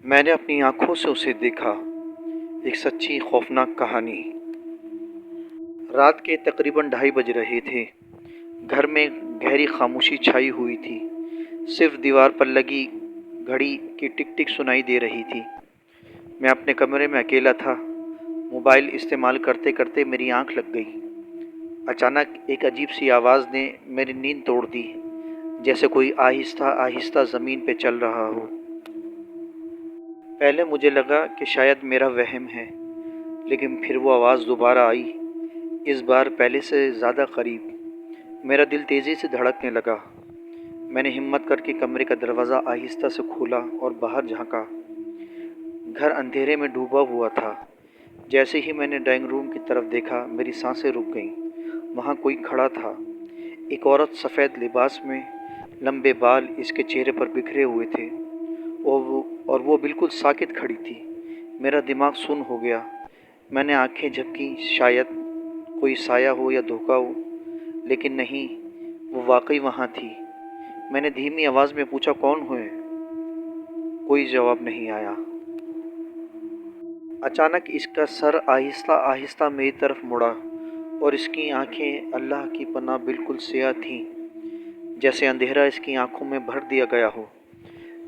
میں نے اپنی آنکھوں سے اسے دیکھا، ایک سچی خوفناک کہانی۔ رات کے تقریباً 2:30 بج رہے تھے۔ گھر میں گہری خاموشی چھائی ہوئی تھی، صرف دیوار پر لگی گھڑی کی ٹک ٹک سنائی دے رہی تھی۔ میں اپنے کمرے میں اکیلا تھا، موبائل استعمال کرتے کرتے میری آنکھ لگ گئی۔ اچانک ایک عجیب سی آواز نے میری نیند توڑ دی، جیسے کوئی آہستہ آہستہ زمین پہ چل رہا ہو۔ پہلے مجھے لگا کہ شاید میرا وہم ہے، لیکن پھر وہ آواز دوبارہ آئی، اس بار پہلے سے زیادہ قریب۔ میرا دل تیزی سے دھڑکنے لگا۔ میں نے ہمت کر کے کمرے کا دروازہ آہستہ سے کھولا اور باہر جھانکا۔ گھر اندھیرے میں ڈوبا ہوا تھا۔ جیسے ہی میں نے ڈرائنگ روم کی طرف دیکھا، میری سانسیں رک گئیں۔ وہاں کوئی کھڑا تھا، ایک عورت سفید لباس میں، لمبے بال اس کے چہرے پر بکھرے ہوئے تھے، اور وہ بالکل ساکت کھڑی تھی۔ میرا دماغ سن ہو گیا۔ میں نے آنکھیں جھپکیں، شاید کوئی سایہ ہو یا دھوکہ ہو، لیکن نہیں، وہ واقعی وہاں تھی۔ میں نے دھیمی آواز میں پوچھا، کون ہوئے؟ کوئی جواب نہیں آیا۔ اچانک اس کا سر آہستہ آہستہ میری طرف مڑا، اور اس کی آنکھیں اللہ کی پناہ بالکل سیاہ تھیں، جیسے اندھیرا اس کی آنکھوں میں بھر دیا گیا ہو۔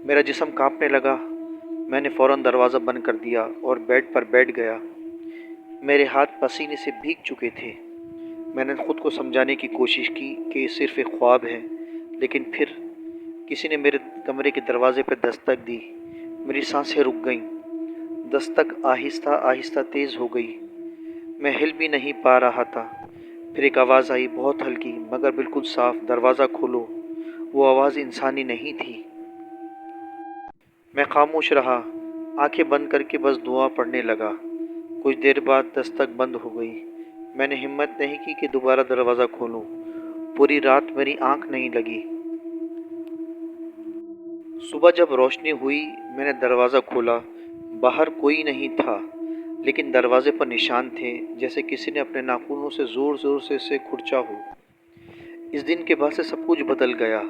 میرا جسم کانپنے لگا۔ میں نے فوراً دروازہ بند کر دیا اور بیڈ پر بیٹھ گیا۔ میرے ہاتھ پسینے سے بھیگ چکے تھے۔ میں نے خود کو سمجھانے کی کوشش کی کہ یہ صرف ایک خواب ہے، لیکن پھر کسی نے میرے کمرے کے دروازے پر دستک دی۔ میری سانسیں رک گئیں۔ دستک آہستہ آہستہ تیز ہو گئی۔ میں ہل بھی نہیں پا رہا تھا۔ پھر ایک آواز آئی، بہت ہلکی مگر بالکل صاف، دروازہ کھولو۔ وہ آواز انسانی نہیں تھی۔ میں خاموش رہا، آنکھیں بند کر کے بس دعا پڑھنے لگا۔ کچھ دیر بعد دستک بند ہو گئی۔ میں نے ہمت نہیں کی کہ دوبارہ دروازہ کھولوں۔ پوری رات میری آنکھ نہیں لگی۔ صبح جب روشنی ہوئی، میں نے دروازہ کھولا۔ باہر کوئی نہیں تھا، لیکن دروازے پر نشان تھے، جیسے کسی نے اپنے ناخنوں سے زور زور سے اسے کھرچا ہو۔ اس دن کے بعد سے سب کچھ بدل گیا۔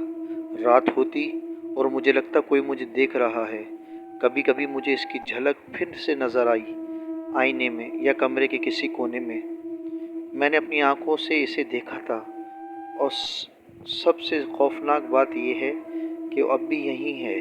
رات ہوتی اور مجھے لگتا کوئی مجھے دیکھ رہا ہے۔ کبھی کبھی مجھے اس کی جھلک پھر سے نظر آئی، آئینے میں یا کمرے کے کسی کونے میں۔ میں نے اپنی آنکھوں سے اسے دیکھا تھا، اور سب سے خوفناک بات یہ ہے کہ وہ اب بھی یہیں ہے۔